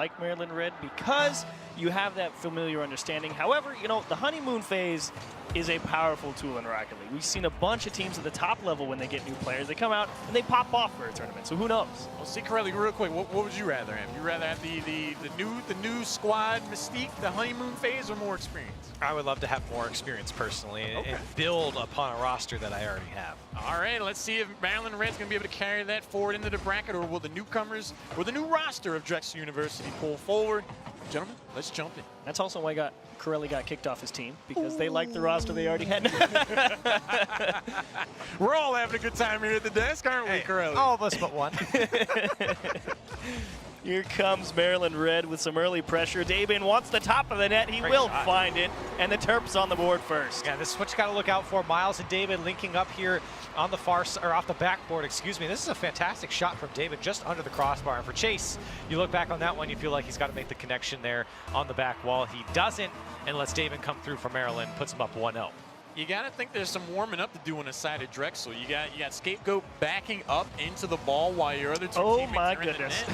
like Maryland Red because you have that familiar understanding. However, you know, the honeymoon phase is a powerful tool in Rocket League. We've seen a bunch of teams at the top level when they get new players. They come out and they pop off for a tournament, so who knows? Well, see, Corelli, real quick, what would you rather have? You rather have the new squad mystique, the honeymoon phase, or more experience? I would love to have more experience personally and build upon a roster that I already have. All right, let's see if Maryland Red's going to be able to carry that forward into the bracket, or will the newcomers or the new roster of Drexel University pull forward? Gentlemen, let's jump in. That's also why Corelli got kicked off his team, because they liked the roster they already had. We're all having a good time here at the desk, aren't we, Corelli? All of us but one. Here comes Maryland Red with some early pressure. Dabin wants the top of the net. He will find it, and the Terps on the board first. Yeah, this is what you got to look out for. Miles and David linking up here on the far or off the backboard. Excuse me. This is a fantastic shot from David, just under the crossbar. And for Chase, you look back on that one, you feel like he's got to make the connection there on the back wall. He doesn't, and lets David come through for Maryland, puts him up 1-0. You got to think there's some warming up to do on the side of Drexel. You got Scapegoat backing up into the ball while your other two teammates are in the net.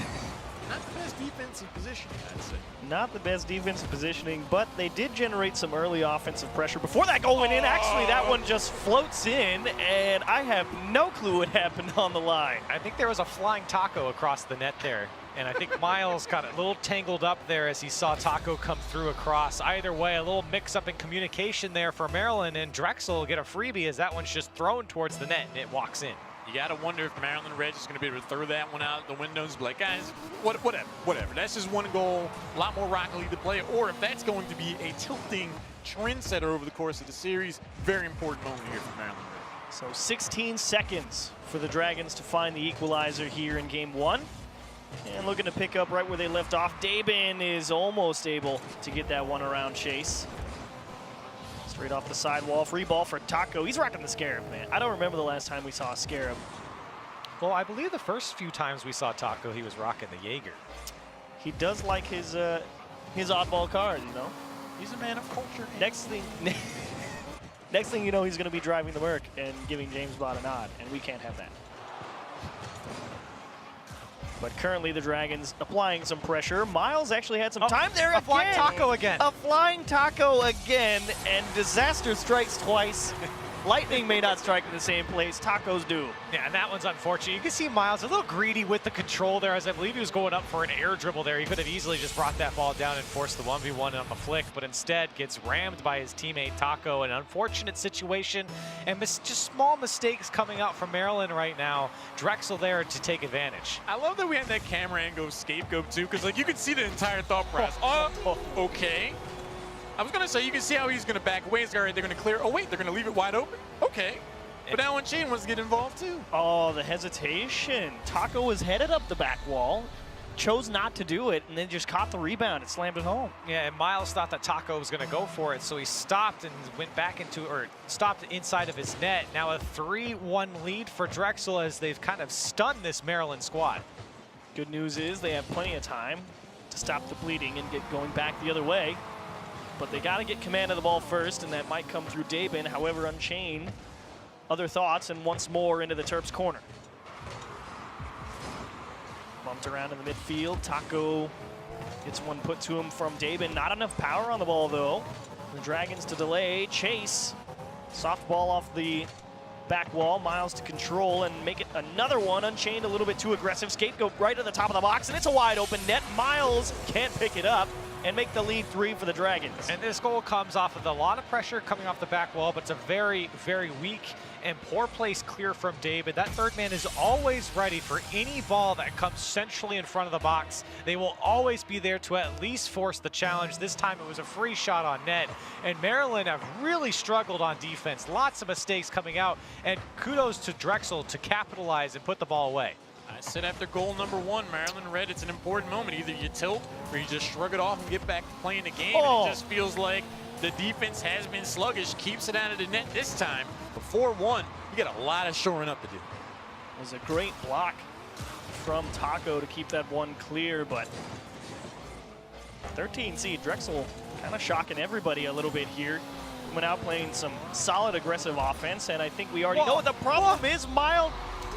Not the best defensive positioning, I'd say. Not the best defensive positioning, but they did generate some early offensive pressure before that goal went in. Actually, that one just floats in, and I have no clue what happened on the line. I think there was a flying taco across the net there, and I think Miles got a little tangled up there as he saw Taco come through across. Either way, a little mix-up in communication there for Maryland, and Drexel will get a freebie as that one's just thrown towards the net, and it walks in. You got to wonder if Maryland Red is going to be able to throw that one out the windows, be like, guys, whatever. That's just one goal, a lot more Rocket League to play, or if that's going to be a tilting trendsetter over the course of the series. Very important moment here for Maryland Red. So 16 seconds for the Dragons to find the equalizer here in game one. And looking to pick up right where they left off. Dabin is almost able to get that one around Chase. Straight off the sidewall, free ball for Taco. He's rocking the Scarab, man. I don't remember the last time we saw a Scarab. Well, I believe the first few times we saw Taco, he was rocking the Jaeger. He does like his oddball card, you know. He's a man of culture. Next thing you know, he's going to be driving the Merc and giving James Bond a nod, and we can't have that. But currently the Dragons applying some pressure. Miles actually had some time there again. A flying taco again. A flying taco again, and disaster strikes twice. Lightning may not strike in the same place. Tacos do. Yeah, and that one's unfortunate. You can see Miles a little greedy with the control there, as I believe he was going up for an air dribble there. He could have easily just brought that ball down and forced the 1v1 on the flick, but instead gets rammed by his teammate Taco. An unfortunate situation, and just small mistakes coming out from Maryland right now. Drexel there to take advantage. I love that we had that camera angle Scapegoat too, because like you could see the entire thought process. Okay. I was going to say, you can see how he's going to back away. They're going to clear. Oh, wait, they're going to leave it wide open? Okay. But now Chain wants to get involved, too. Oh, the hesitation. Taco was headed up the back wall, chose not to do it, and then just caught the rebound and slammed it home. Yeah, and Miles thought that Taco was going to go for it, so he stopped and went back stopped inside of his net. Now a 3-1 lead for Drexel as they've kind of stunned this Maryland squad. Good news is they have plenty of time to stop the bleeding and get going back the other way. But they got to get command of the ball first, and that might come through Dabin. However, Unchained, other thoughts, and once more into the Terps' corner. Bumped around in the midfield. Taco gets one put to him from Dabin. Not enough power on the ball, though. The Dragons to delay. Chase, soft ball off the back wall. Miles to control and make it another one. Unchained a little bit too aggressive. Scapegoat right at the top of the box, and it's a wide open net. Miles can't pick it up and make the lead 3 for the Dragons. And this goal comes off of a lot of pressure coming off the back wall, but it's a very, very weak and poor place clear from David. That third man is always ready for any ball that comes centrally in front of the box. They will always be there to at least force the challenge. This time it was a free shot on net, and Maryland have really struggled on defense. Lots of mistakes coming out, and kudos to Drexel to capitalize and put the ball away. I said after goal number 1, Maryland Red, it's an important moment. Either you tilt or you just shrug it off and get back to playing the game. And it just feels like the defense has been sluggish, keeps it out of the net this time. But 4-1, you got a lot of shoring up to do. It was a great block from Taco to keep that one clear, but 13 seed Drexel kind of shocking everybody a little bit here. Went out playing some solid aggressive offense, and I think we already know what the problem is. Miles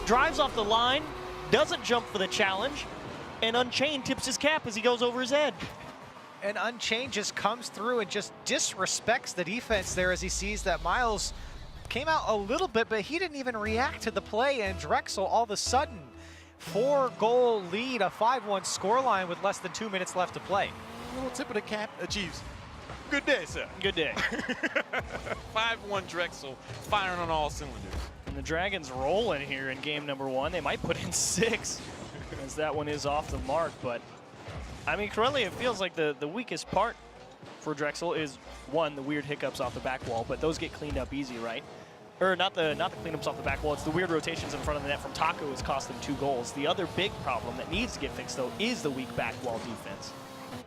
drives off the line, doesn't jump for the challenge, and Unchained tips his cap as he goes over his head. And Unchained just comes through and just disrespects the defense there as he sees that Miles came out a little bit, but he didn't even react to the play, and Drexel all of a sudden 4-goal lead, a 5-1 scoreline with less than 2 minutes left to play. A little tip of the cap achieves. Good day, sir. Good day. 5-1 Drexel, firing on all cylinders. And the Dragons rolling here in game number 1. They might put in 6 as that one is off the mark, but I mean, Corelli, it feels like the weakest part for Drexel is, one, the weird hiccups off the back wall, but those get cleaned up easy, right? Or not the cleanups off the back wall, it's the weird rotations in front of the net from Taco has cost them 2 goals. The other big problem that needs to get fixed, though, is the weak back wall defense.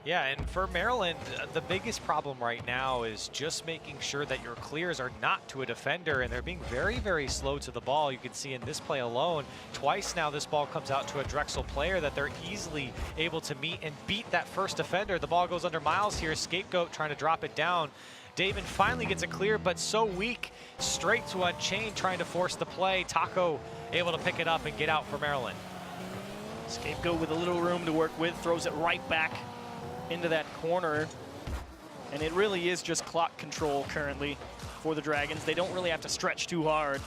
Yeah, and for Maryland, the biggest problem right now is just making sure that your clears are not to a defender, and they're being very, very slow to the ball. You can see in this play alone, twice now this ball comes out to a Drexel player that they're easily able to meet and beat that first defender. The ball goes under Miles here, Scapegoat trying to drop it down. David finally gets a clear, but so weak, straight to Unchained trying to force the play. Taco able to pick it up and get out for Maryland. Scapegoat with a little room to work with, throws it right back into that corner, and it really is just clock control currently for the Dragons. They don't really have to stretch too hard,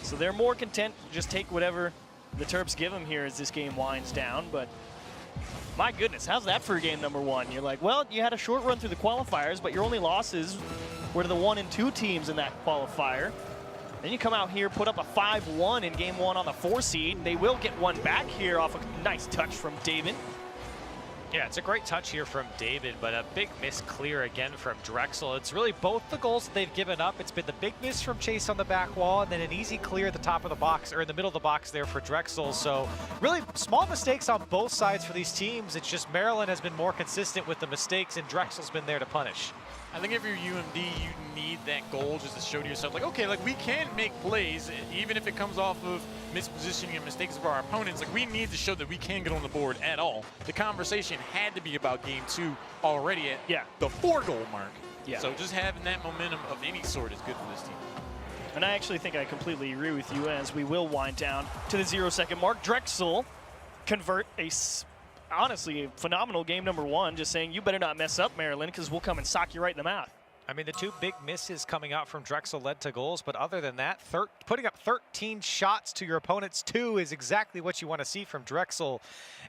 so they're more content to just take whatever the Terps give them here as this game winds down. But my goodness, how's that for game number 1? You're like, well, you had a short run through the qualifiers, but your only losses were to the 1 and 2 teams in that qualifier. Then you come out here, put up a 5-1 in game 1 on the 4 seed. They will get one back here off a nice touch from David. Yeah, it's a great touch here from David, but a big miss clear again from Drexel. It's really both the goals that they've given up. It's been the big miss from Chase on the back wall, and then an easy clear at the top of the box, or in the middle of the box there for Drexel. So really small mistakes on both sides for these teams. It's just Maryland has been more consistent with the mistakes, and Drexel's been there to punish. I think if you're UMD, you need that goal just to show to yourself, like, okay, like we can make plays, even if it comes off of mispositioning and mistakes of our opponents. Like, we need to show that we can get on the board at all. The conversation had to be about game 2 already at the 4-goal mark. Yeah. So just having that momentum of any sort is good for this team. And I actually think I completely agree with you as we will wind down to the 0-second mark. Drexel convert honestly, a phenomenal game number 1, just saying you better not mess up, Maryland, because we'll come and sock you right in the mouth. I mean, the 2 big misses coming out from Drexel led to goals, but other than that, putting up 13 shots to your opponent's 2 is exactly what you want to see from Drexel.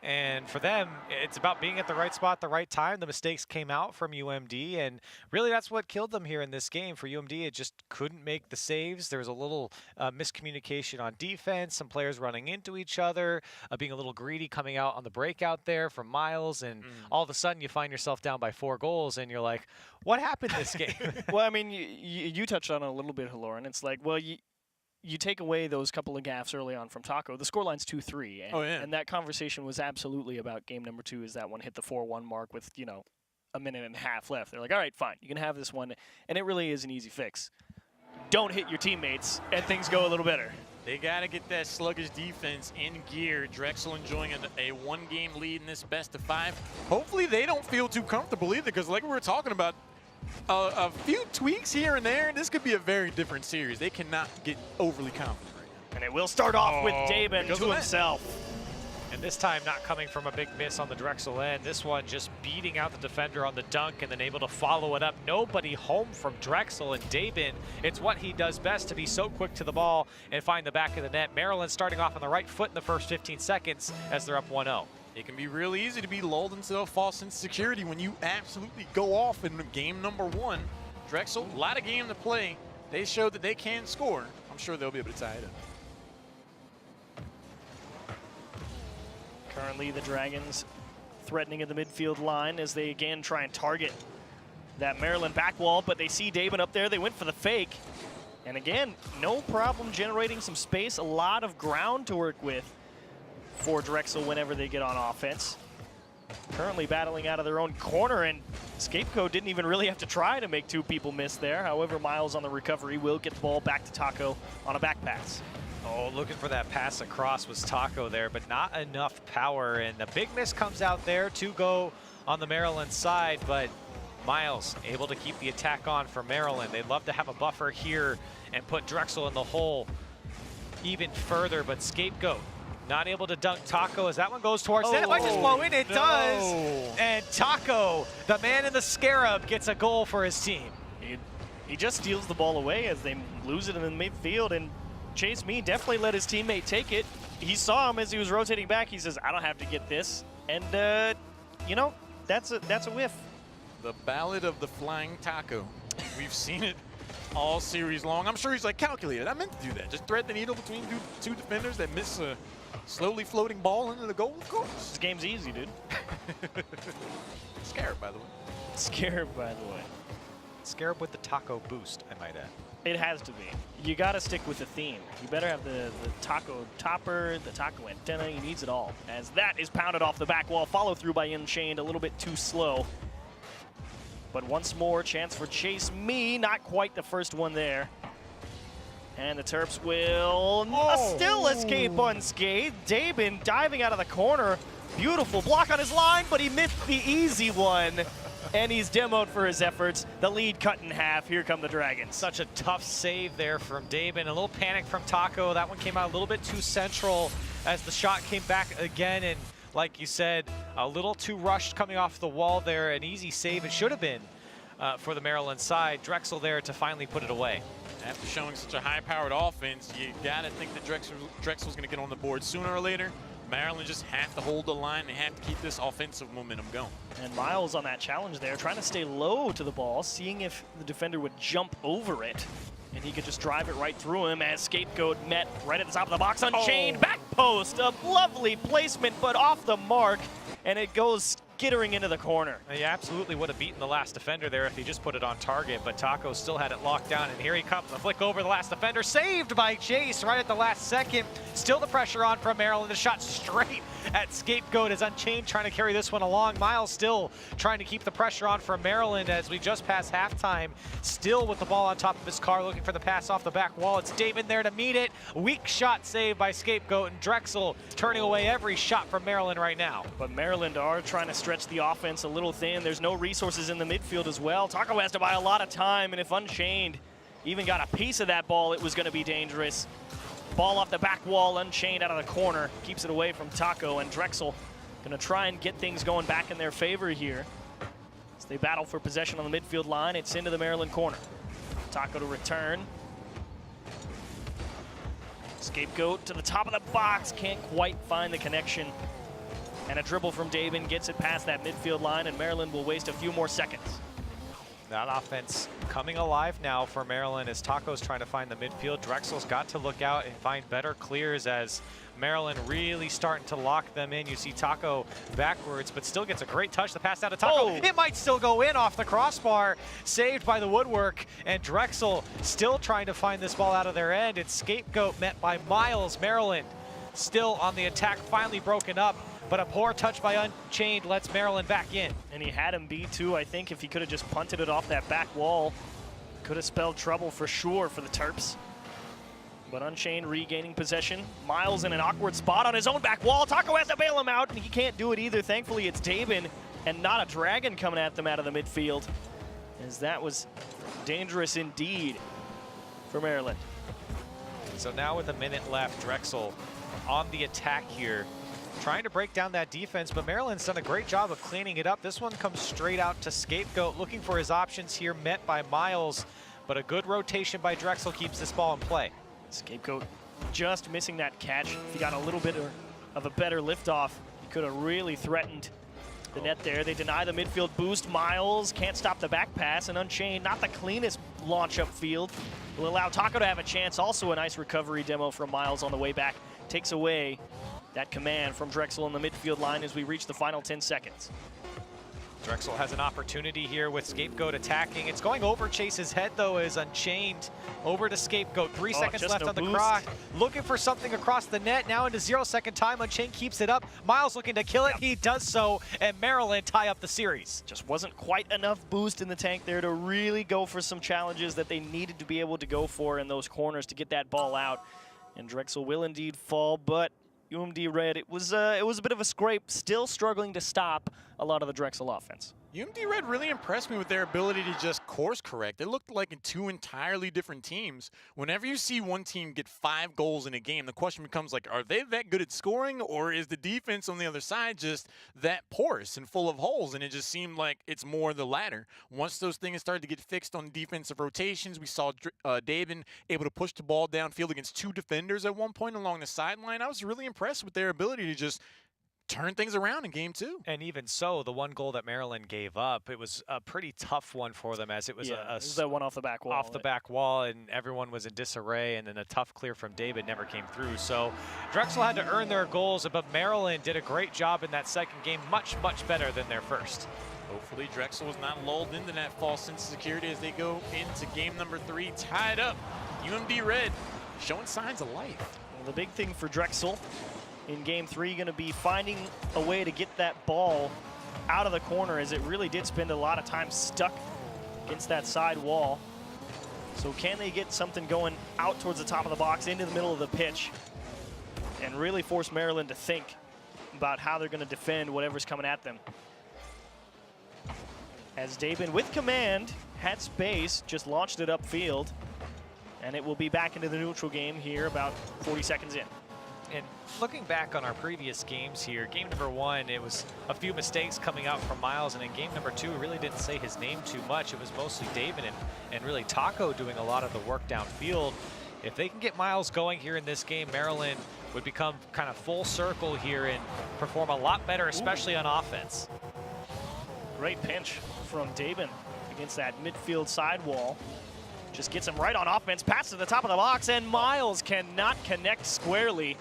And for them, it's about being at the right spot at the right time. The mistakes came out from UMD, and really that's what killed them here in this game. For UMD, it just couldn't make the saves. There was a little miscommunication on defense, some players running into each other, being a little greedy coming out on the breakout there from Miles, and all of a sudden you find yourself down by 4 goals, and you're like, what happened this game? Well, I mean, you touched on it a little bit, Lauren. It's like, well, you take away those couple of gaffes early on from Taco, the scoreline's 2-3. And that conversation was absolutely about game number 2 as that one hit the 4-1 mark with, a minute and a half left. They're like, all right, fine, you can have this one. And it really is an easy fix. Don't hit your teammates, and things go a little better. They got to get that sluggish defense in gear. Drexel enjoying a 1-game lead in this best of 5. Hopefully they don't feel too comfortable either, because like we were talking about, a few tweaks here and there, this could be a very different series. They cannot get overly confident right now. And it will start off with Daben to himself. And this time not coming from a big miss on the Drexel end. This one just beating out the defender on the dunk and then able to follow it up. Nobody home from Drexel, and Daben, it's what he does best, to be so quick to the ball and find the back of the net. Maryland starting off on the right foot in the first 15 seconds as they're up 1-0. It can be real easy to be lulled into a false insecurity when you absolutely go off in game number 1. Drexel, a lot of game to play. They showed that they can score. I'm sure they'll be able to tie it up. Currently, the Dragons threatening in the midfield line as they again try and target that Maryland back wall, but they see Daben up there. They went for the fake. And again, no problem generating some space, a lot of ground to work with for Drexel whenever they get on offense. Currently battling out of their own corner, and Scapegoat didn't even really have to try to make 2 people miss there. However, Miles on the recovery will get the ball back to Taco on a back pass. Oh, looking for that pass across was Taco there, but not enough power, and the big miss comes out there to go on the Maryland side, but Miles able to keep the attack on for Maryland. They'd love to have a buffer here and put Drexel in the hole even further, but Scapegoat Not able to dunk Taco as that one goes towards net. It might just blow in. It does. And Taco, the man in the scarab, gets a goal for his team. He just steals the ball away as they lose it in the midfield, and Chase Me definitely let his teammate take it. He saw him as he was rotating back. He says, I don't have to get this. And, you know, that's a whiff. The Ballad of the Flying Taco. We've seen it all series long. I'm sure he's like, calculated. I meant to do that. Just thread the needle between two defenders that miss a slowly floating ball into the goal, of course. This game's easy, dude. Scarab, by the way. Scarab, by the way. Scarab with the Taco boost, I might add. It has to be. You got to stick with the theme. You better have the taco topper, the taco antenna. He needs it all. As that is pounded off the back wall. Follow through by Unchained, a little bit too slow. But once more, chance for Chase Me. Not quite the first one there. And the Terps will still escape unscathed. Dabin diving out of the corner. Beautiful block on his line, but he missed the easy one. And he's demoed for his efforts. The lead cut in half. Here come the Dragons. Such a tough save there from Dabin. A little panic from Taco. That one came out a little bit too central as the shot came back again. And like you said, a little too rushed coming off the wall there. An easy save it should have been for the Maryland side. Drexel there to finally put it away. After showing such a high-powered offense, you got to think that Drexel's going to get on the board sooner or later. Maryland just have to hold the line. They have to keep this offensive momentum going. And Miles on that challenge there, trying to stay low to the ball, seeing if the defender would jump over it. And he could just drive it right through him as Scapegoat met right at the top of the box. Unchained, back post, a lovely placement, but off the mark. And it goes skittering into the corner. He absolutely would have beaten the last defender there if he just put it on target, but Taco still had it locked down, and here he comes. The flick over the last defender, saved by Chase right at the last second. Still the pressure on from Maryland. The shot straight at Scapegoat as Unchained trying to carry this one along. Miles still trying to keep the pressure on from Maryland as we just passed halftime. Still with the ball on top of his car, looking for the pass off the back wall. It's Damon there to meet it. Weak shot saved by Scapegoat, and Drexel turning away every shot from Maryland right now. But Maryland are trying to stretch the offense a little thin. There's no resources in the midfield as well. Taco has to buy a lot of time, and if Unchained even got a piece of that ball, it was going to be dangerous. Ball off the back wall, Unchained out of the corner. Keeps it away from Taco, and Drexel going to try and get things going back in their favor here. As they battle for possession on the midfield line, it's into the Maryland corner. Taco to return. Scapegoat to the top of the box, can't quite find the connection. And a dribble from Dabin gets it past that midfield line, and Maryland will waste a few more seconds. That offense coming alive now for Maryland as Taco's trying to find the midfield. Drexel's got to look out and find better clears as Maryland really starting to lock them in. You see Taco backwards, but still gets a great touch. The pass down to Taco. It might still go in off the crossbar. Saved by the woodwork, and Drexel still trying to find this ball out of their end. It's Scapegoat met by Miles. Maryland still on the attack, finally broken up. But a poor touch by Unchained lets Maryland back in. And he had him beat too. I think if he could have just punted it off that back wall, could have spelled trouble for sure for the Terps. But Unchained regaining possession. Miles in an awkward spot on his own back wall. Taco has to bail him out, and he can't do it either. Thankfully, it's Dabin and not a Dragon coming at them out of the midfield, as that was dangerous indeed for Maryland. So now with a minute left, Drexel on the attack here, trying to break down that defense, but Maryland's done a great job of cleaning it up. This one comes straight out to Scapegoat, looking for his options here, met by Miles, but a good rotation by Drexel keeps this ball in play. Scapegoat just missing that catch. If he got a little bit of a better liftoff, he could have really threatened the net there. They deny the midfield boost. Miles can't stop the back pass, and Unchained, not the cleanest launch upfield, will allow Taco to have a chance. Also a nice recovery demo from Miles on the way back. Takes away that command from Drexel on the midfield line as we reach the final 10 seconds. Drexel has an opportunity here with Scapegoat attacking. It's going over Chase's head, though, as Unchained over to Scapegoat. 3 seconds left on the clock. Looking for something across the net. Now into 0-second time. Unchained keeps it up. Miles looking to kill it. He does so, and Maryland tie up the series. Just wasn't quite enough boost in the tank there to really go for some challenges that they needed to be able to go for in those corners to get that ball out. And Drexel will indeed fall, but UMD Red, it was a bit of a scrape, still struggling to stop a lot of the Drexel offense. UMD Red really impressed me with their ability to just course correct. It looked like in two entirely different teams. Whenever you see one team get 5 goals in a game, the question becomes like, are they that good at scoring, or is the defense on the other side just that porous and full of holes? And it just seemed like it's more the latter. Once those things started to get fixed on defensive rotations, we saw David able to push the ball downfield against 2 defenders at one point along the sideline. I was really impressed with their ability to just turn things around in game 2. And even so, the one goal that Maryland gave up, it was a pretty tough one for them, as it was that one off the back wall. Off the back wall, and everyone was in disarray, and then a tough clear from David never came through. So Drexel had to earn their goals, but Maryland did a great job in that second game, much, much better than their first. Hopefully Drexel was not lulled into that false sense of security as they go into game number 3, tied up. UMD Red showing signs of life. Well, the big thing for Drexel in game 3 going to be finding a way to get that ball out of the corner, as it really did spend a lot of time stuck against that side wall. So can they get something going out towards the top of the box into the middle of the pitch and really force Maryland to think about how they're going to defend whatever's coming at them? As Dabin with command had space, just launched it upfield, and it will be back into the neutral game here about 40 seconds in. And looking back on our previous games here, game number 1, it was a few mistakes coming out from Miles, and in game number 2, really didn't say his name too much. It was mostly David and really Taco doing a lot of the work downfield. If they can get Miles going here in this game, Maryland would become kind of full circle here and perform a lot better, especially on offense. Great pinch from Dabin against that midfield sidewall. Just gets him right on offense, pass to the top of the box, and Miles cannot connect squarely.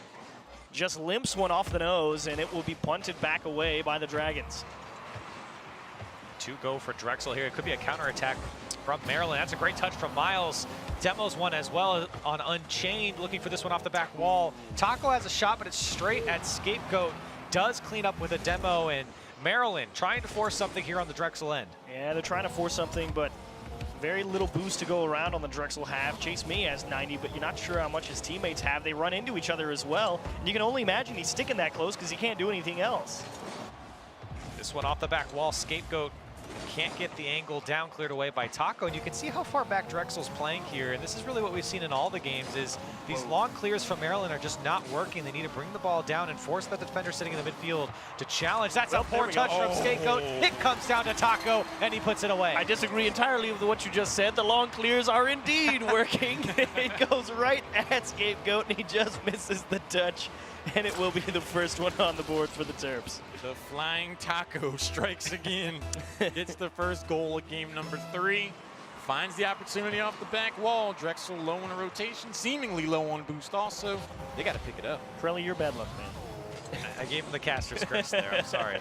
Just limps one off the nose, and it will be punted back away by the Dragons. 2 go for Drexel here. It could be a counterattack from Maryland. That's a great touch from Miles. Demos one as well on Unchained, looking for this one off the back wall. Taco has a shot, but it's straight at Scapegoat. Does clean up with a demo, and Maryland trying to force something here on the Drexel end. Yeah, they're trying to force something, but very little boost to go around on the Drexel half. Chase Mee has 90, but you're not sure how much his teammates have. They run into each other as well, and you can only imagine he's sticking that close because he can't do anything else. This one off the back wall, Scapegoat can't get the angle down, cleared away by Taco, and you can see how far back Drexel's playing here, and this is really what we've seen in all the games, is these long clears from Maryland are just not working. They need to bring the ball down and force the defender sitting in the midfield to challenge. That's a poor touch from Scapegoat. It comes down to Taco, and he puts it away. I disagree entirely with what you just said. The long clears are indeed working. It goes right at Scapegoat, and he just misses the touch, and it will be the first one on the board for the Terps. The flying Taco strikes again. Gets the first goal of game number 3. Finds the opportunity off the back wall. Drexel low in a rotation, seemingly low on boost also. They got to pick it up. Prelly, you're bad luck, man. I gave him the caster's curse there. I'm sorry.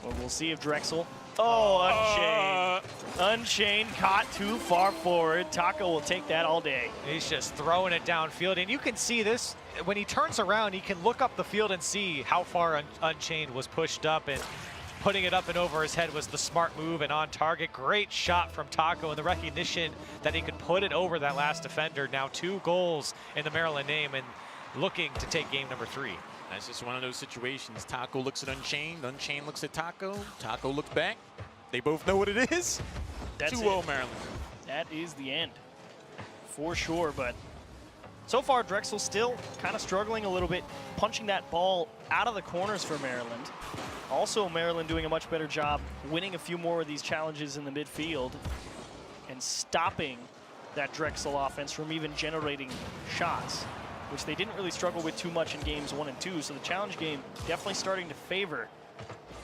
Well, we'll see if Drexel... Oh, Unchained. Unchained caught too far forward. Taco will take that all day. He's just throwing it downfield, and you can see this. When he turns around, he can look up the field and see how far Unchained was pushed up, and putting it up and over his head was the smart move and on target. Great shot from Taco, and the recognition that he could put it over that last defender. Now 2 goals in the Maryland name, and looking to take game number 3. That's just one of those situations. Taco looks at Unchained. Unchained looks at Taco. Taco looks back. They both know what it is. That's 2-0 Maryland. That is the end, for sure. But so far, Drexel still kind of struggling a little bit, punching that ball out of the corners for Maryland. Also, Maryland doing a much better job winning a few more of these challenges in the midfield and stopping that Drexel offense from even generating shots, which they didn't really struggle with too much in games 1 and 2. So the challenge game definitely starting to favor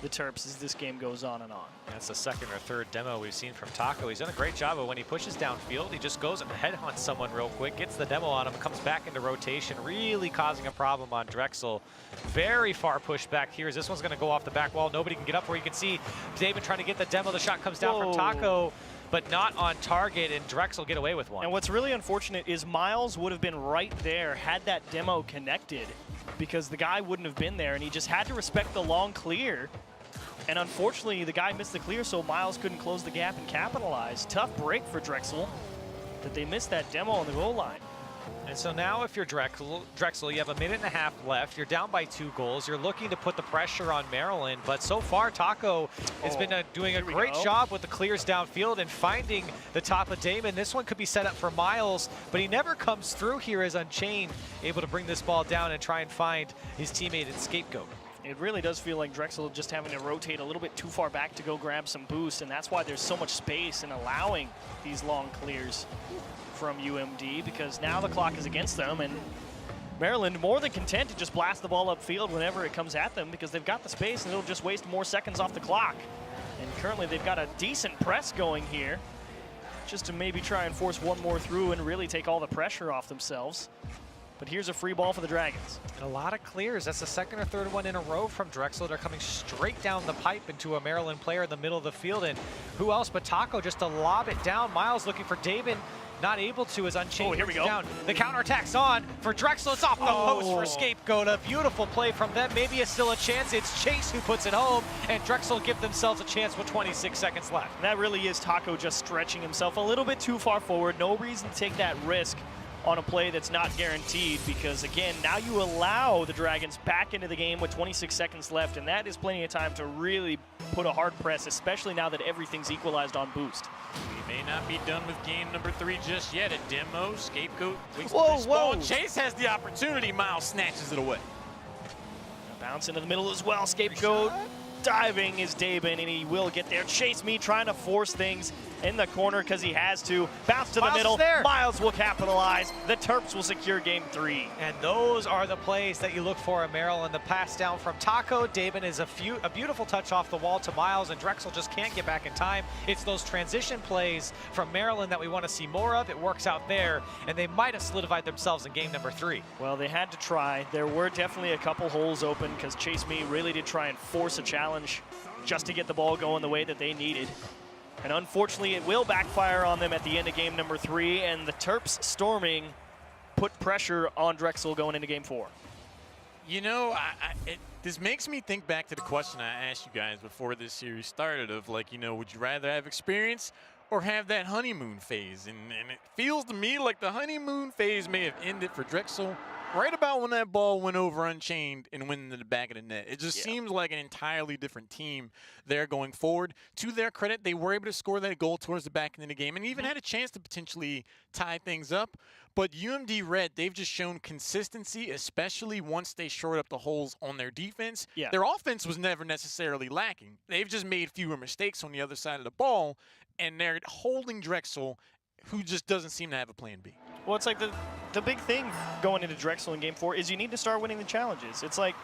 the Terps as this game goes on and on. That's the second or third demo we've seen from Taco. He's done a great job of when he pushes downfield, he just goes and headhunts someone real quick, gets the demo on him, comes back into rotation, really causing a problem on Drexel. Very far pushed back here as this one's going to go off the back wall. Nobody can get up where you can see David trying to get the demo. The shot comes down from Taco, but not on target, and Drexel get away with one. And what's really unfortunate is Miles would have been right there had that demo connected, because the guy wouldn't have been there, and he just had to respect the long clear. And unfortunately, the guy missed the clear, so Miles couldn't close the gap and capitalize. Tough break for Drexel that they missed that demo on the goal line. And so now if you're Drexel, you have a minute and a half left. You're down by 2 goals. You're looking to put the pressure on Maryland, but so far Taco has been doing a great job with the clears downfield and finding the top of Damon. This one could be set up for Miles, but he never comes through here as Unchained, able to bring this ball down and try and find his teammate and Scapegoat. It really does feel like Drexel just having to rotate a little bit too far back to go grab some boost, and that's why there's so much space in allowing these long clears from UMD, because now the clock is against them, and Maryland more than content to just blast the ball upfield whenever it comes at them, because they've got the space and it'll just waste more seconds off the clock. And currently they've got a decent press going here, just to maybe try and force one more through and really take all the pressure off themselves. But here's a free ball for the Dragons. And a lot of clears. That's the second or third one in a row from Drexel. They're coming straight down the pipe into a Maryland player in the middle of the field. And who else but Taco just to lob it down. Miles looking for David, not able to as Unchained. Oh, here we go. Down. The counterattack's on for Drexel. It's off the post for Scapegoat. A beautiful play from them. Maybe it's still a chance. It's Chase who puts it home, and Drexel give themselves a chance with 26 seconds left. And that really is Taco just stretching himself a little bit too far forward. No reason to take that risk on a play that's not guaranteed, because again, now you allow the Dragons back into the game with 26 seconds left, and that is plenty of time to really put a hard press, especially now that everything's equalized on boost. We may not be done with game number 3 just yet. A demo, Scapegoat waits Whoa, for this ball. whoa. Chase has the opportunity. Miles snatches it away. Bounce into the middle as well. Scapegoat diving is Dabin, and he will get there. Chase Me trying to force things in the corner because he has to. Bounce to the middle. Miles will capitalize. The Terps will secure game 3. And those are the plays that you look for in Maryland. The pass down from Taco. Dabin is a beautiful touch off the wall to Miles, and Drexel just can't get back in time. It's those transition plays from Maryland that we want to see more of. It works out there, and they might have solidified themselves in game number 3. Well, they had to try. There were definitely a couple holes open because Chase Me really did try and force a challenge just to get the ball going the way that they needed. And unfortunately, it will backfire on them at the end of game number 3, and the Terps storming put pressure on Drexel going into game 4. You know, this makes me think back to the question I asked you guys before this series started of, like, you know, would you rather have experience or have that honeymoon phase? And it feels to me like the honeymoon phase may have ended for Drexel right about when that ball went over Unchained and went into the back of the net. It just seems like an entirely different team there going forward. To their credit, they were able to score that goal towards the back end of the game and even had a chance to potentially tie things up. But UMD Red, they've just shown consistency, especially once they shored up the holes on their defense. Yeah. Their offense was never necessarily lacking. They've just made fewer mistakes on the other side of the ball, and they're holding Drexel, who just doesn't seem to have a plan B. Well, it's like the big thing going into Drexel in game 4 is you need to start winning the challenges. It's like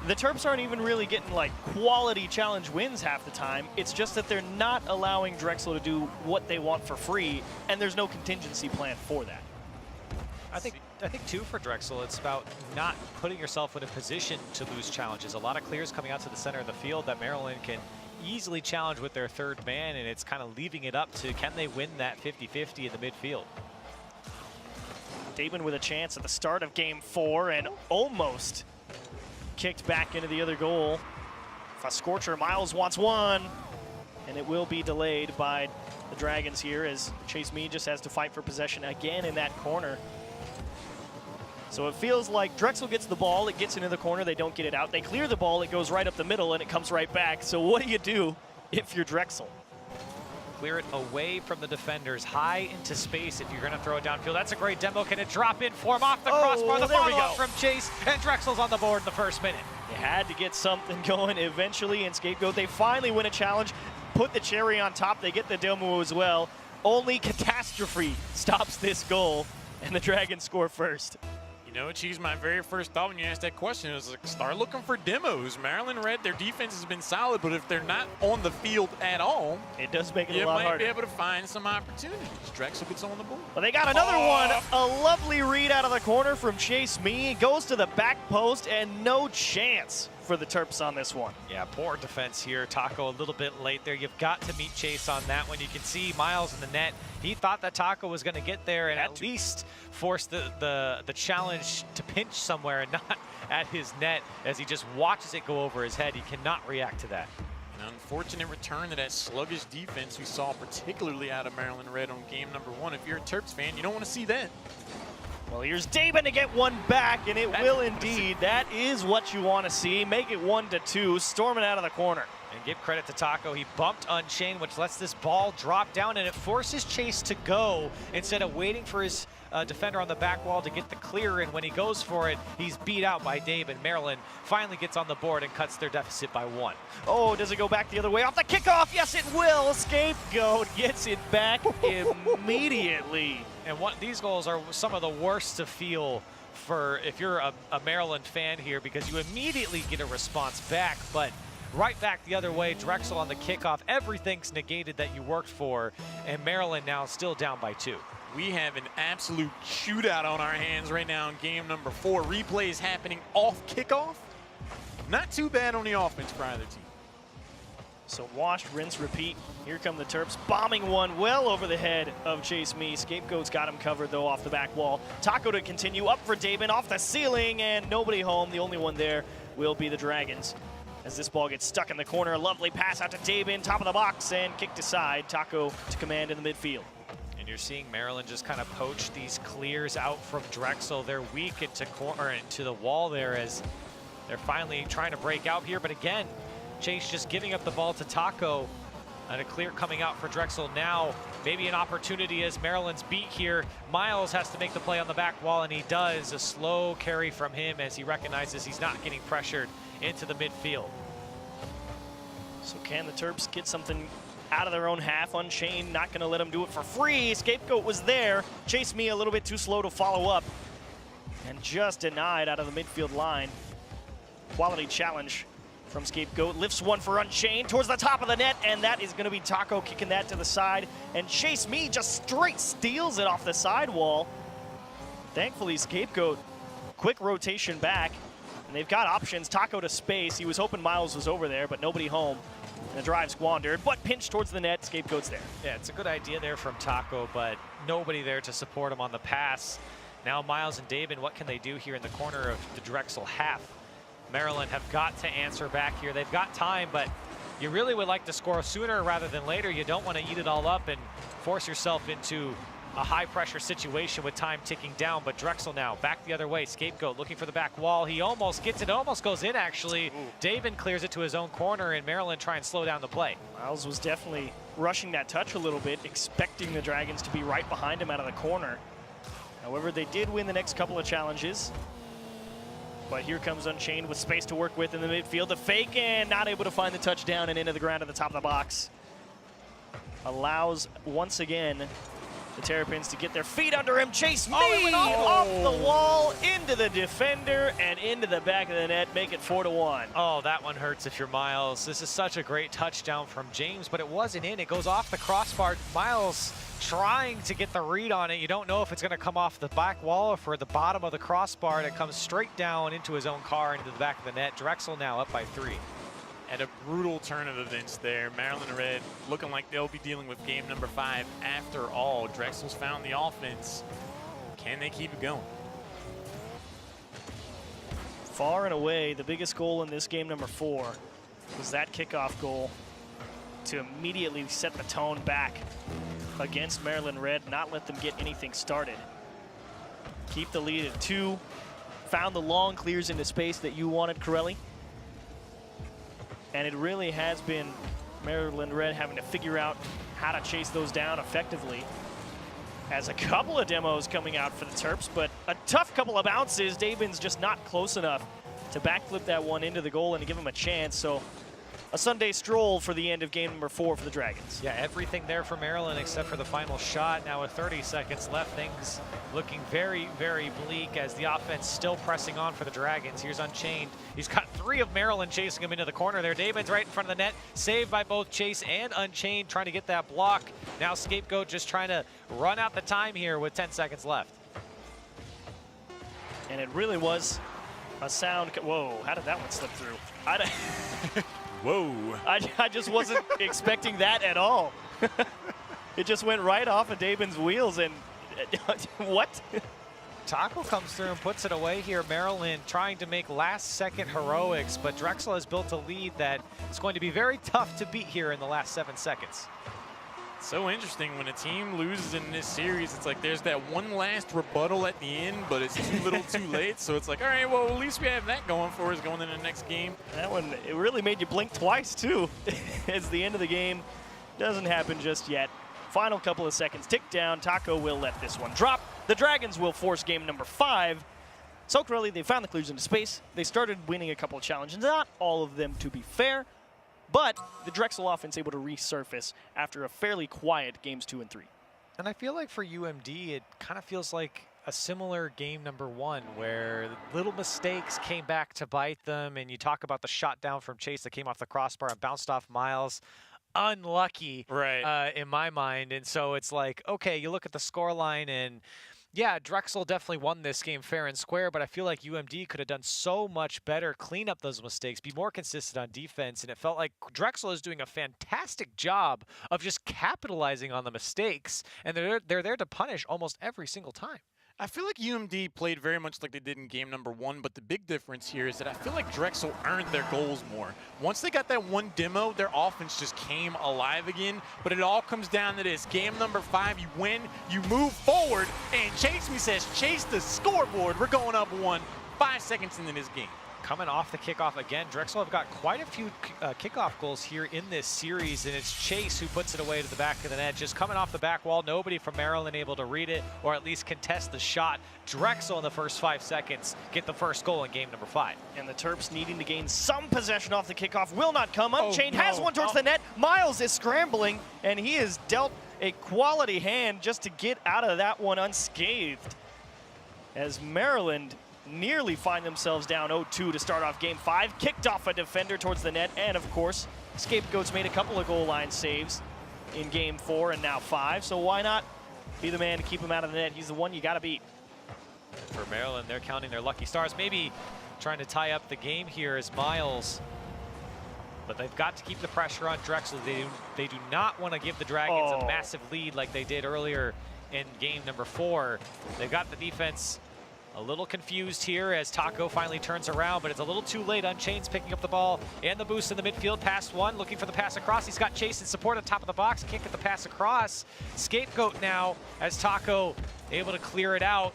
the Terps aren't even really getting like quality challenge wins half the time. It's just that they're not allowing Drexel to do what they want for free, and there's no contingency plan for that. I think too for Drexel, it's about not putting yourself in a position to lose challenges. A lot of clears coming out to the center of the field that Maryland can easily challenge with their third man, and it's kind of leaving it up to can they win that 50-50 in the midfield. Dabin with a chance at the start of game 4 and almost kicked back into the other goal. A scorcher, Miles wants one, and it will be delayed by the Dragons here as Chase Me just has to fight for possession again in that corner. So it feels like Drexel gets the ball, it gets into the corner, they don't get it out. They clear the ball, it goes right up the middle, and it comes right back. So what do you do if you're Drexel? Clear it away from the defenders, high into space if you're going to throw it downfield. That's a great demo. Can it drop in for him off the crossbar? The follow-up from Chase, and Drexel's on the board in the first minute. They had to get something going eventually, and Scapegoat, they finally win a challenge, put the cherry on top, they get the demo as well. Only Catastrophe stops this goal, and the Dragons score first. You know, Cheese, my very first thought when you asked that question was like, start looking for demos. Maryland Red, their defense has been solid, but if they're not on the field at all, it does make it a you lot might harder. be able to find some opportunities. Drexel gets on the board. Well, they got another one. A lovely read out of the corner from Chase Me. Goes to the back post, and no chance for the Terps on this one. Yeah, poor defense here. Taco a little bit late there. You've got to meet Chase on that one. You can see Miles in the net. He thought that Taco was going to get there and at least force the challenge to pinch somewhere and not at his net as he just watches it go over his head. He cannot react to that. An unfortunate return to that sluggish defense we saw particularly out of Maryland Red on game number 1. If you're a Terps fan, you don't want to see that. Well, here's Dabin to get one back, and it will indeed. That is what you want to see. Make it 1-2, storming out of the corner. And give credit to Taco. He bumped Unchained, which lets this ball drop down, and it forces Chase to go instead of waiting for his defender on the back wall to get the clear in. When he goes for it, he's beat out by Dabin. Maryland finally gets on the board and cuts their deficit by 1. Oh, does it go back the other way off the kickoff? Yes, it will. Scapegoat gets it back immediately. And these goals are some of the worst to feel for if you're a Maryland fan here, because you immediately get a response back, but right back the other way. Drexel on the kickoff. Everything's negated that you worked for, and Maryland now still down by 2. We have an absolute shootout on our hands right now in game number 4. Replays happening off kickoff. Not too bad on the offense for either team. So wash, rinse, repeat. Here come the Terps, bombing one well over the head of Chase Mee. Scapegoat's got him covered, though, off the back wall. Taco to continue, up for Dabin, off the ceiling, and nobody home. The only one there will be the Dragons. As this ball gets stuck in the corner, a lovely pass out to Dabin, top of the box, and kicked aside. Taco to command in the midfield. And you're seeing Maryland just kind of poach these clears out from Drexel. They're weak into the wall there as they're finally trying to break out here. But again, Chase just giving up the ball to Taco, and a clear coming out for Drexel now. Maybe an opportunity as Maryland's beat here. Miles has to make the play on the back wall, and he does. A slow carry from him as he recognizes he's not getting pressured into the midfield. So can the Terps get something out of their own half? Unchained, not going to let him do it for free. Scapegoat was there. Chase Mee a little bit too slow to follow up, and just denied out of the midfield line. Quality challenge from Scapegoat. Lifts one for Unchained towards the top of the net, and that is going to be Taco kicking that to the side. And Chase Mee just straight steals it off the sidewall. Thankfully, Scapegoat, quick rotation back, and they've got options. Taco to space. He was hoping Miles was over there, but nobody home. And the drive squandered, but pinched towards the net. Scapegoat's there. Yeah, it's a good idea there from Taco, but nobody there to support him on the pass. Now Miles and Dabin, what can they do here in the corner of the Drexel half? Maryland have got to answer back here. They've got time, but you really would like to score sooner rather than later. You don't want to eat it all up and force yourself into a high-pressure situation with time ticking down. But Drexel now back the other way. Scapegoat looking for the back wall. He almost gets it, almost goes in, actually. Dabin clears it to his own corner, and Maryland try and slow down the play. Miles was definitely rushing that touch a little bit, expecting the Dragons to be right behind him out of the corner. However, they did win the next couple of challenges. But here comes Unchained with space to work with in the midfield. The fake, and not able to find the touchdown and into the ground at the top of the box. Allows, once again, the Terrapins to get their feet under him. Chase Mee off the wall, into the defender, and into the back of the net, make it 4-1. Oh, that one hurts if you're Miles. This is such a great touchdown from James, but it wasn't in. It goes off the crossbar. Miles trying to get the read on it. You don't know if it's going to come off the back wall or for the bottom of the crossbar, and it comes straight down into his own car, into the back of the net. Drexel now up by 3. And a brutal turn of events there. Maryland Red looking like they'll be dealing with game number 5 after all. Drexel's found the offense. Can they keep it going? Far and away, the biggest goal in this game number 4 was that kickoff goal to immediately set the tone back against Maryland Red, not let them get anything started. Keep the lead at 2. Found the long clears into space that you wanted, Corelli. And it really has been Maryland Red having to figure out how to chase those down effectively. As a couple of demos coming out for the Terps, but a tough couple of bounces. Dabin's just not close enough to backflip that one into the goal and to give him a chance. So a Sunday stroll for the end of game number 4 for the Dragons. Yeah, everything there for Maryland except for the final shot. Now with 30 seconds left, things looking very, very bleak as the offense still pressing on for the Dragons. Here's Unchained. He's got 3 of Maryland chasing him into the corner there. Dabin's right in front of the net, saved by both Chase and Unchained, trying to get that block. Now Scapegoat just trying to run out the time here with 10 seconds left. And it really was a sound. Whoa, how did that one slip through? Whoa. I just wasn't expecting that at all. It just went right off of Dabin's wheels, and what? Taco comes through and puts it away here. Maryland trying to make last-second heroics, but Drexel has built a lead that is going to be very tough to beat here in the last 7 seconds. So interesting, when a team loses in this series, it's like there's that one last rebuttal at the end, but it's too little too late. So it's like, all right, well, at least we have that going for us going into the next game. That one, it really made you blink twice, too. It's the end of the game. Doesn't happen just yet. Final couple of seconds tick down. Taco will let this one drop. The Dragons will force game number 5. So Corelli, they found the clears into space. They started winning a couple of challenges. Not all of them, to be fair. But the Drexel offense able to resurface after a fairly quiet games 2 and 3. And I feel like for UMD, it kind of feels like a similar game number 1 where little mistakes came back to bite them. And you talk about the shot down from Chase that came off the crossbar and bounced off Miles. Unlucky, right, in my mind. And so it's like, okay, you look at the scoreline and yeah, Drexel definitely won this game fair and square, but I feel like UMD could have done so much better, clean up those mistakes, be more consistent on defense, and it felt like Drexel is doing a fantastic job of just capitalizing on the mistakes, and they're there to punish almost every single time. I feel like UMD played very much like they did in game number 1, but the big difference here is that I feel like Drexel earned their goals more. Once they got that one demo, their offense just came alive again, but it all comes down to this. Game number 5, you win, you move forward, and Chase me says, chase the scoreboard. We're going up 1, 5 seconds into this game. Coming off the kickoff again, Drexel have got quite a few kickoff goals here in this series, and it's Chase who puts it away to the back of the net. Just coming off the back wall, nobody from Maryland able to read it or at least contest the shot. Drexel in the first 5 seconds get the first goal in game number 5. And the Terps needing to gain some possession off the kickoff will not come. Unchained has one towards Oh. the net. Miles is scrambling, and he is dealt a quality hand just to get out of that one unscathed. As Maryland nearly find themselves down 0-2 to start off game 5. Kicked off a defender towards the net, and of course, Scapegoats made a couple of goal line saves in game 4 and now 5, so why not be the man to keep him out of the net? He's the one you gotta beat. For Maryland, they're counting their lucky stars. Maybe trying to tie up the game here is Miles. But they've got to keep the pressure on Drexel. They do not want to give the Dragons a massive lead like they did earlier in game number 4. They've got the defense a little confused here as Taco finally turns around, but it's a little too late. Unchained's picking up the ball and the boost in the midfield. Pass 1, looking for the pass across. He's got Chase in support at top of the box. Can't get the pass across. Scapegoat now as Taco able to clear it out.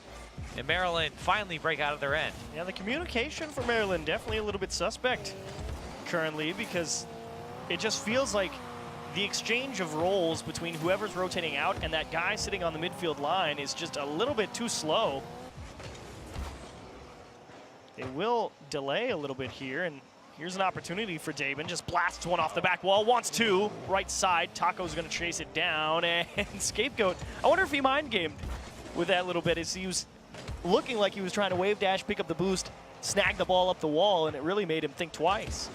And Maryland finally break out of their end. Yeah, the communication for Maryland definitely a little bit suspect currently, because it just feels like the exchange of roles between whoever's rotating out and that guy sitting on the midfield line is just a little bit too slow. They will delay a little bit here, and here's an opportunity for Dabin. Just blasts one off the back wall, wants two, right side. Taco's gonna chase it down, and Scapegoat, I wonder if he mind gamed with that little bit, as he was looking like he was trying to wave dash, pick up the boost, snag the ball up the wall, and it really made him think twice.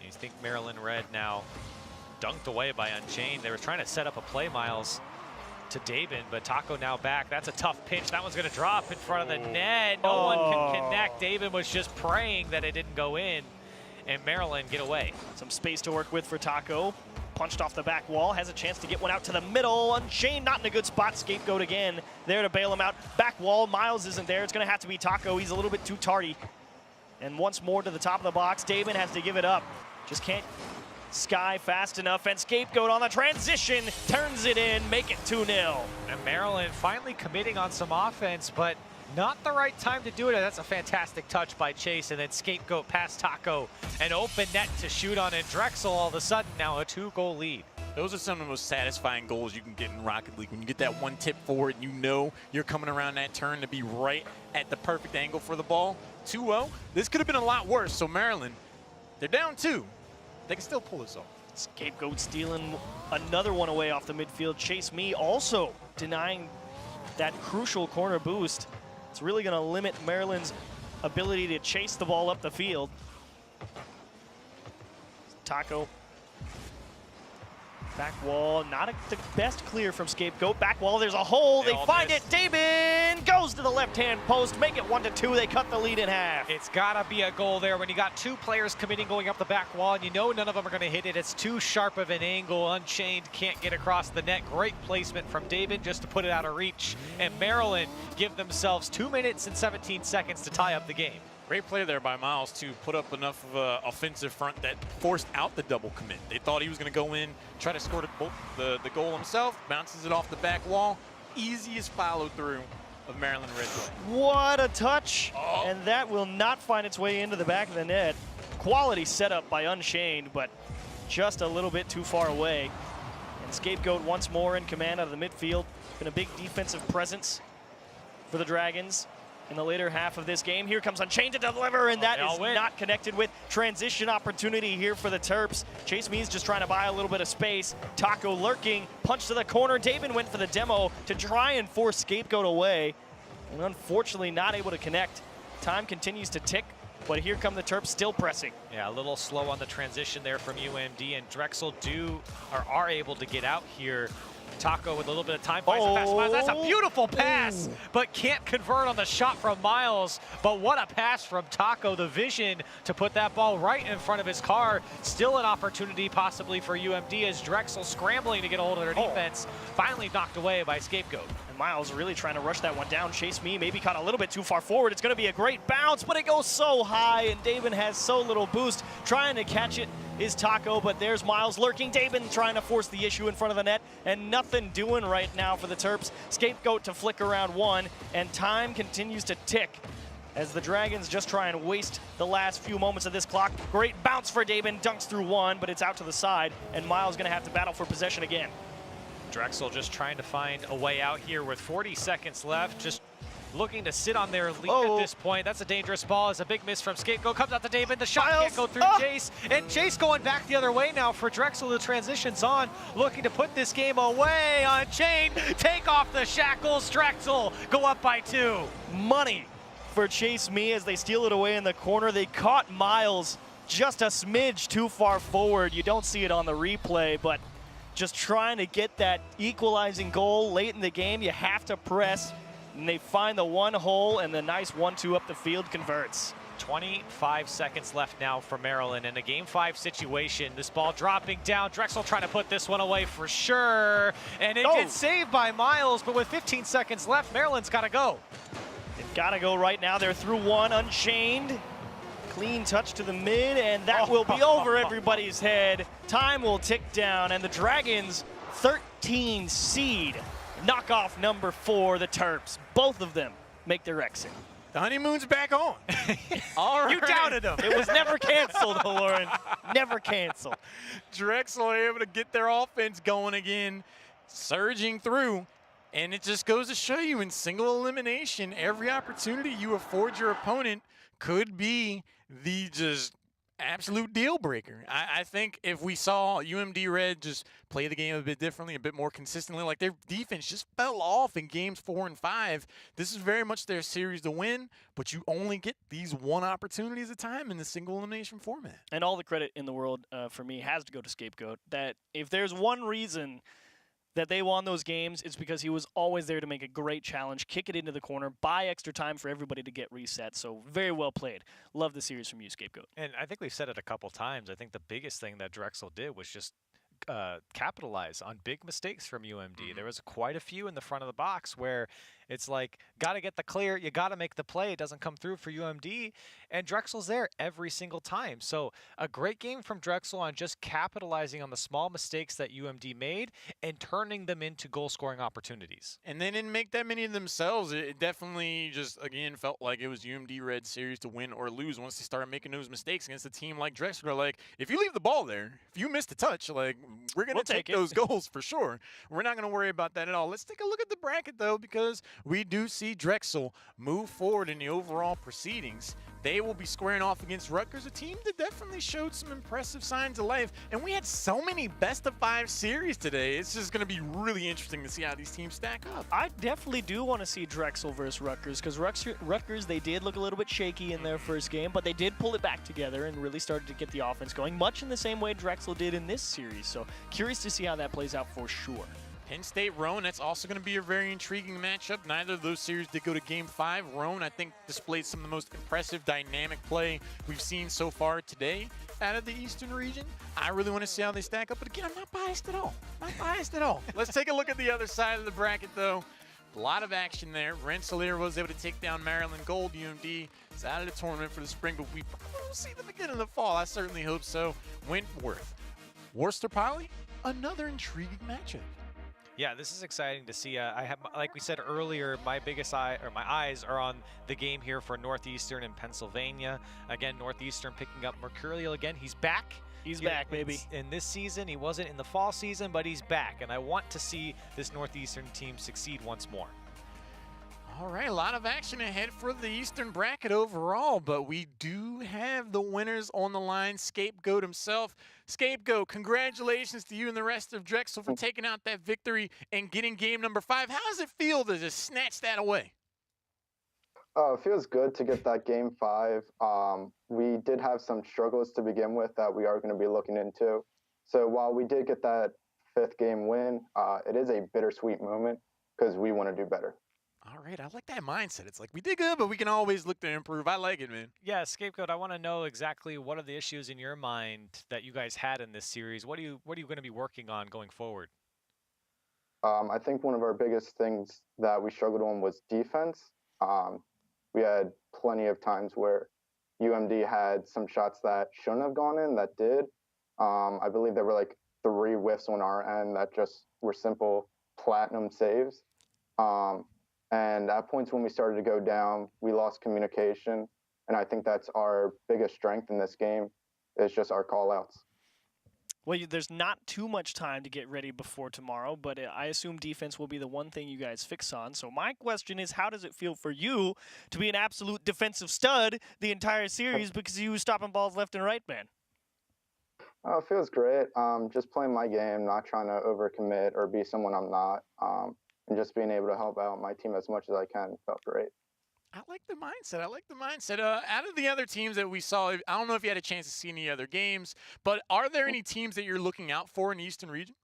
You think Maryland Red now dunked away by Unchained. They were trying to set up a play, Miles, to Dabin, but Taco now back. That's a tough pitch. That one's going to drop in front of the net. No one can connect. Dabin was just praying that it didn't go in, and Maryland get away. Some space to work with for Taco. Punched off the back wall, has a chance to get one out to the middle. Unchained not in a good spot. Scapegoat again there to bail him out. Back wall, Miles isn't there. It's going to have to be Taco. He's a little bit too tardy. And once more to the top of the box, Dabin has to give it up. Just can't sky fast enough, and Scapegoat on the transition turns it in, make it 2-0. And Maryland finally committing on some offense, but not the right time to do it. That's a fantastic touch by Chase, and then Scapegoat past Taco, an open net to shoot on, and Drexel all of a sudden now a 2-goal lead. Those are some of the most satisfying goals you can get in Rocket League. When you get that one tip forward, you know you're coming around that turn to be right at the perfect angle for the ball. 2-0. This could have been a lot worse. So Maryland, they're down 2. They can still pull this off. Scapegoat stealing another one away off the midfield. Chase Me also denying that crucial corner boost. It's really going to limit Maryland's ability to chase the ball up the field. Taco. Back wall, not the best clear from Scapegoat. Back wall, there's a hole, they find it. Dabin goes to the left-hand post, make it 1-2. They cut the lead in half. It's gotta be a goal there when you got 2 players committing going up the back wall, and you know none of them are gonna hit it. It's too sharp of an angle. Unchained can't get across the net. Great placement from Dabin just to put it out of reach. And Maryland give themselves 2 minutes and 17 seconds to tie up the game. Great play there by Miles to put up enough of an offensive front that forced out the double commit. They thought he was going to go in, try to score the goal himself, bounces it off the back wall. Easiest follow through of Maryland Red play. What a touch, and that will not find its way into the back of the net. Quality setup by Unchained, but just a little bit too far away. And Scapegoat once more in command out of the midfield. Been a big defensive presence for the Dragons in the later half of this game. Here comes Unchained to deliver, and that is not connected with. Transition opportunity here for the Terps. Chase Means just trying to buy a little bit of space. Taco lurking, punch to the corner. David went for the demo to try and force Scapegoat away, and unfortunately not able to connect. Time continues to tick, but here come the Terps still pressing. Yeah, a little slow on the transition there from UMD, and Drexel are able to get out here. Taco with a little bit of time finds a pass. Miles, that's a beautiful pass, but can't convert on the shot from Miles. But what a pass from Taco, the vision to put that ball right in front of his car. Still an opportunity possibly for UMD as Drexel scrambling to get a hold of their defense. Finally knocked away by Scapegoat. And Miles really trying to rush that one down. Chase Me maybe caught a little bit too far forward. It's going to be a great bounce, but it goes so high, and David has so little boost. Trying to catch it is Taco, but there's Miles lurking. David trying to force the issue in front of the net, and nothing doing right now for the Terps. Scapegoat to flick around one, and time continues to tick as the Dragons just try and waste the last few moments of this clock. Great bounce for David, dunks through one, but it's out to the side, and Miles going to have to battle for possession again. Drexel just trying to find a way out here with 40 seconds left, just looking to sit on their lead at this point. That's a dangerous ball. It's a big miss from Scapegoat. Comes out to David. The shot can't go through Chase. And Chase going back the other way now for Drexel. The transition's on. Looking to put this game away. Unchained. Take off the shackles. Drexel go up by 2. Money for Chase Me as they steal it away in the corner. They caught Miles just a smidge too far forward. You don't see it on the replay, but just trying to get that equalizing goal late in the game. You have to press. And they find the one hole, and the nice 1-2 up the field converts. 25 seconds left now for Maryland in a Game 5 situation. This ball dropping down. Drexel trying to put this one away for sure. And it gets saved by Miles, but with 15 seconds left, Maryland's got to go. They've got to go right now. They're through one, Unchained. Clean touch to the mid, and that will be over everybody's head. Time will tick down, and the Dragons, 13 seed. Knockoff number 4, the Terps. Both of them make their exit. The honeymoon's back on. All right. You doubted them. It was never canceled, Lauren. Never canceled. Drexel are able to get their offense going again, surging through. And it just goes to show you in single elimination, every opportunity you afford your opponent could be the just absolute deal breaker. I think if we saw UMD Red just play the game a bit differently, a bit more consistently, like their defense just fell off in games 4 and 5. This is very much their series to win, but you only get these one opportunities at a time in the single elimination format. And all the credit in the world for me has to go to Scapegoat. That if there's one reason that they won those games, it's because he was always there to make a great challenge, kick it into the corner, buy extra time for everybody to get reset. So very well played. Love the series from you, Scapegoat. And I think we've said it a couple times. I think the biggest thing that Drexel did was just capitalize on big mistakes from UMD. There was quite a few in the front of the box where it's like, got to get the clear, you got to make the play. It doesn't come through for UMD, and Drexel's there every single time. So a great game from Drexel on just capitalizing on the small mistakes that UMD made and turning them into goal-scoring opportunities. And they didn't make that many of themselves. It definitely just, again, felt like it was UMD Red series to win or lose once they started making those mistakes against a team like Drexel. Like, if you leave the ball there, if you missed a touch, like, we're going to take those goals for sure. We're not going to worry about that at all. Let's take a look at the bracket, though, because we do see Drexel move forward in the overall proceedings. They will be squaring off against Rutgers, a team that definitely showed some impressive signs of life. And we had so many best-of-5 series today. It's just going to be really interesting to see how these teams stack up. I definitely do want to see Drexel versus Rutgers, because Rutgers, they did look a little bit shaky in their first game, but they did pull it back together and really started to get the offense going, much in the same way Drexel did in this series. So curious to see how that plays out for sure. Penn State Roan, that's also going to be a very intriguing matchup. Neither of those series did go to Game 5. Roan, I think, displayed some of the most impressive dynamic play we've seen so far today out of the Eastern region. I really want to see how they stack up, but again, I'm not biased at all. Not biased at all. Let's take a look at the other side of the bracket, though. A lot of action there. Rensselaer was able to take down Maryland Gold. UMD is out of the tournament for the spring, but we probably will see them again in the fall. I certainly hope so. Wentworth. Worcester Poly, another intriguing matchup. Yeah, this is exciting to see. I have, like we said earlier, my eyes are on the game here for Northeastern and Pennsylvania. Again, Northeastern picking up Mercurial again. He's back. He's back, baby. In this season, he wasn't in the fall season, but he's back, and I want to see this Northeastern team succeed once more. All right, a lot of action ahead for the Eastern bracket overall, but we do have the winners on the line. Scapegoat himself. Scapegoat, congratulations to you and the rest of Drexel for taking out that victory and getting game number 5. How does it feel to just snatch that away? It feels good to get that game 5. We did have some struggles to begin with that we are going to be looking into. So while we did get that 5th game win, it is a bittersweet moment because we want to do better. All right, I like that mindset. It's like we did good, but we can always look to improve. I like it, man. Yeah, Scapegoat, I want to know exactly what are the issues in your mind that you guys had in this series. What are you going to be working on going forward? I think one of our biggest things that we struggled on was defense. We had plenty of times where UMD had some shots that shouldn't have gone in that did. I believe there were like 3 whiffs on our end that just were simple platinum saves. And at points when we started to go down, we lost communication. And I think that's our biggest strength in this game is just our call-outs. Well, there's not too much time to get ready before tomorrow, but I assume defense will be the one thing you guys fix on. So my question is, how does it feel for you to be an absolute defensive stud the entire series because you stopping balls left and right, man? Oh, it feels great. Just playing my game, not trying to overcommit or be someone I'm not. And just being able to help out my team as much as I can felt great. I like the mindset. I like the mindset. Out of the other teams that we saw, I don't know if you had a chance to see any other games, but are there any teams that you're looking out for in the Eastern region?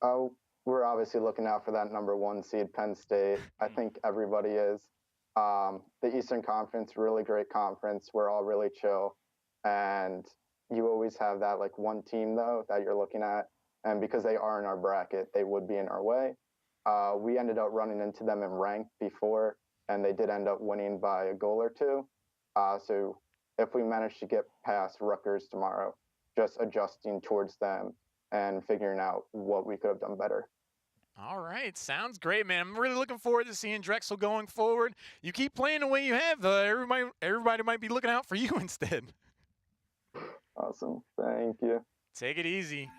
Oh, we're obviously looking out for that #1 seed, Penn State. I think everybody is. The Eastern Conference, really great conference. We're all really chill. And you always have that like one team, though, that you're looking at. And because they are in our bracket, they would be in our way. We ended up running into them in ranked before, and they did end up winning by a goal or 2. So if we manage to get past Rutgers tomorrow, just adjusting towards them and figuring out what we could have done better. All right, sounds great, man. I'm really looking forward to seeing Drexel going forward. You keep playing the way you have, everybody might be looking out for you instead. Awesome. Thank you. Take it easy.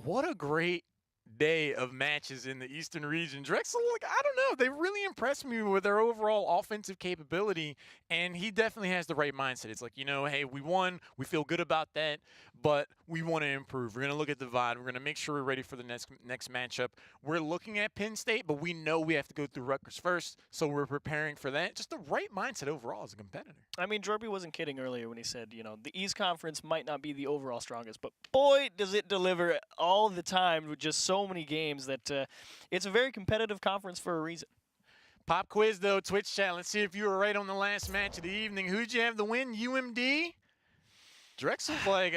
What a great day of matches in the Eastern region. Drexel, like, I don't know, they really impressed me with their overall offensive capability, and he definitely has the right mindset. It's like, you know, hey, we won, we feel good about that, but we want to improve. We're going to look at the VOD. We're going to make sure we're ready for the next matchup. We're looking at Penn State, but we know we have to go through Rutgers first, so we're preparing for that. Just the right mindset overall as a competitor. I mean, Jorby wasn't kidding earlier when he said, you know, the East Conference might not be the overall strongest, but boy, does it deliver all the time with just so many games that it's a very competitive conference for a reason. Pop quiz, though, Twitch chat. Let's see if you were right on the last match of the evening. Who'd you have to win? UMD? Drexel's like,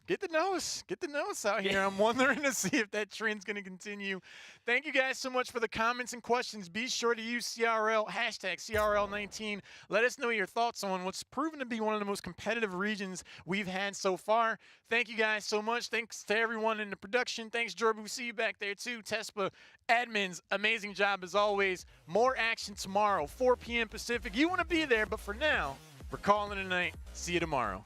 get the nose out here. I'm wondering to see if that trend's going to continue. Thank you guys so much for the comments and questions. Be sure to use CRL, #CRL19. Let us know your thoughts on what's proven to be one of the most competitive regions we've had so far. Thank you guys so much. Thanks to everyone in the production. Thanks, Jorby. We see you back there, too. Tespa, admins, amazing job as always. More action tomorrow, 4 p.m. Pacific. You want to be there, but for now, we're calling it a night. See you tomorrow.